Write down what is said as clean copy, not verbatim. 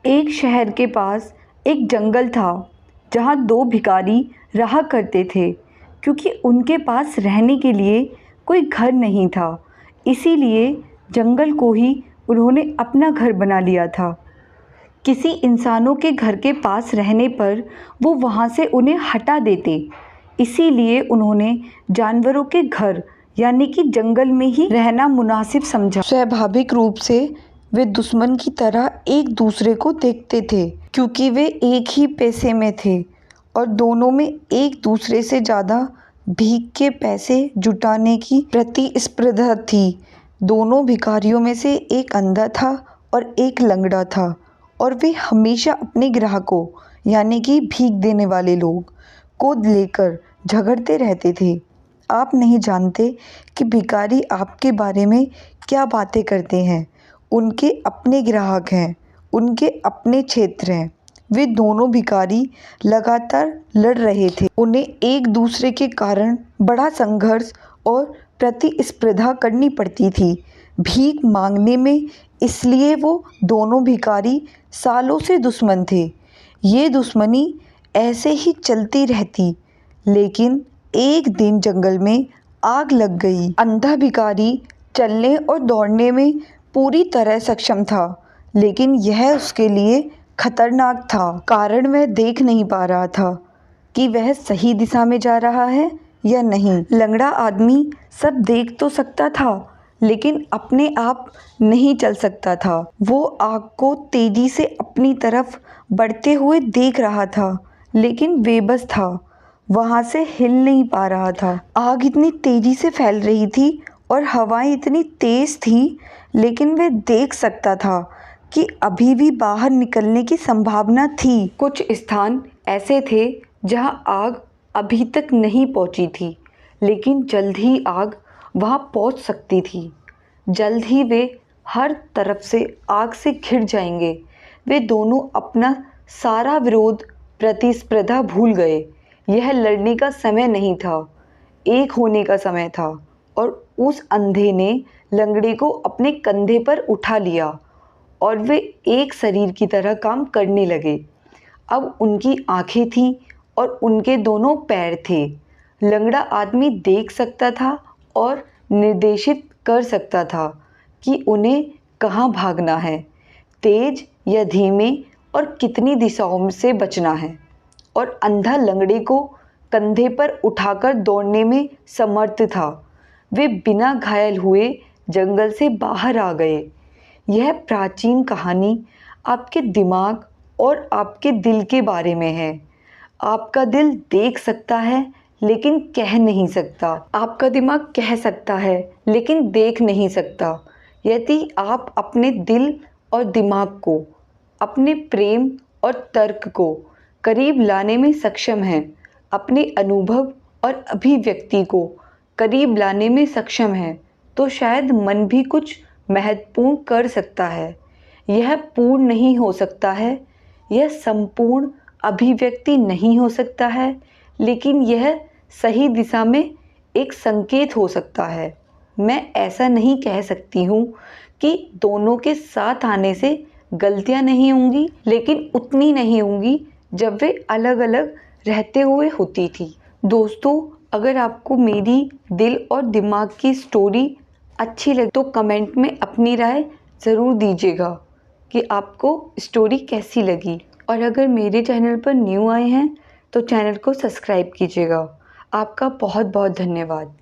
एक शहर के पास एक जंगल था जहाँ दो भिखारी रहा करते थे। क्योंकि उनके पास रहने के लिए कोई घर नहीं था, इसीलिए जंगल को ही उन्होंने अपना घर बना लिया था। किसी इंसानों के घर के पास रहने पर वो वहाँ से उन्हें हटा देते, इसीलिए उन्होंने जानवरों के घर यानी कि जंगल में ही रहना मुनासिब समझा। स्वाभाविक रूप से वे दुश्मन की तरह एक दूसरे को देखते थे, क्योंकि वे एक ही पेशे में थे और दोनों में एक दूसरे से ज़्यादा भीख के पैसे जुटाने की प्रतिस्पर्धा थी। दोनों भिखारियों में से एक अंधा था और एक लंगड़ा था, और वे हमेशा अपने ग्राहकों यानी कि भीख देने वाले लोग को लेकर झगड़ते रहते थे। आप नहीं जानते कि भिखारी आपके बारे में क्या बातें करते हैं। उनके अपने ग्राहक हैं, उनके अपने क्षेत्र हैं। वे दोनों भिखारी लगातार लड़ रहे थे। उन्हें एक दूसरे के कारण बड़ा संघर्ष और प्रतिस्पर्धा करनी पड़ती थी भीख मांगने में। इसलिए वो दोनों भिखारी सालों से दुश्मन थे। ये दुश्मनी ऐसे ही चलती रहती, लेकिन एक दिन जंगल में आग लग गई। अंधा भिखारी चलने और दौड़ने में पूरी तरह सक्षम था, लेकिन यह उसके लिए खतरनाक था। कारण वह देख नहीं पा रहा था कि वह सही दिशा में जा रहा है या नहीं। लंगड़ा आदमी सब देख तो सकता था, लेकिन अपने आप नहीं चल सकता था। वो आग को तेजी से अपनी तरफ बढ़ते हुए देख रहा था, लेकिन बेबस था, वहाँ से हिल नहीं पा रहा था। आग इतनी तेजी से फैल रही थी और हवाएं इतनी तेज थी, लेकिन वह देख सकता था कि अभी भी बाहर निकलने की संभावना थी। कुछ स्थान ऐसे थे जहां आग अभी तक नहीं पहुंची थी, लेकिन जल्द ही आग वहां पहुंच सकती थी। जल्द ही वे हर तरफ से आग से घिर जाएंगे। वे दोनों अपना सारा विरोध प्रतिस्पर्धा भूल गए। यह लड़ने का समय नहीं था, एक होने का समय था। और उस अंधे ने लंगड़े को अपने कंधे पर उठा लिया और वे एक शरीर की तरह काम करने लगे। अब उनकी आंखें थीं और उनके दोनों पैर थे। लंगड़ा आदमी देख सकता था और निर्देशित कर सकता था कि उन्हें कहाँ भागना है, तेज या धीमे, और कितनी दिशाओं से बचना है। और अंधा लंगड़े को कंधे पर उठाकर दौड़ने में समर्थ था। वे बिना घायल हुए जंगल से बाहर आ गए। यह प्राचीन कहानी आपके दिमाग और आपके दिल के बारे में है। आपका दिल देख सकता है, लेकिन कह नहीं सकता। आपका दिमाग कह सकता है, लेकिन देख नहीं सकता। यदि आप अपने दिल और दिमाग को, अपने प्रेम और तर्क को करीब लाने में सक्षम हैं, अपने अनुभव और अभिव्यक्ति को करीब लाने में सक्षम हैं, तो शायद मन भी कुछ महत्वपूर्ण कर सकता है। यह पूर्ण नहीं हो सकता है, यह संपूर्ण अभिव्यक्ति नहीं हो सकता है, लेकिन यह सही दिशा में एक संकेत हो सकता है। मैं ऐसा नहीं कह सकती हूँ कि दोनों के साथ आने से गलतियाँ नहीं होंगी, लेकिन उतनी नहीं होंगी जब वे अलग अलग रहते हुए होती थी। दोस्तों, अगर आपको मेरी दिल और दिमाग की स्टोरी अच्छी लगे तो कमेंट में अपनी राय ज़रूर दीजिएगा कि आपको स्टोरी कैसी लगी। और अगर मेरे चैनल पर न्यू आए हैं तो चैनल को सब्सक्राइब कीजिएगा। आपका बहुत बहुत धन्यवाद।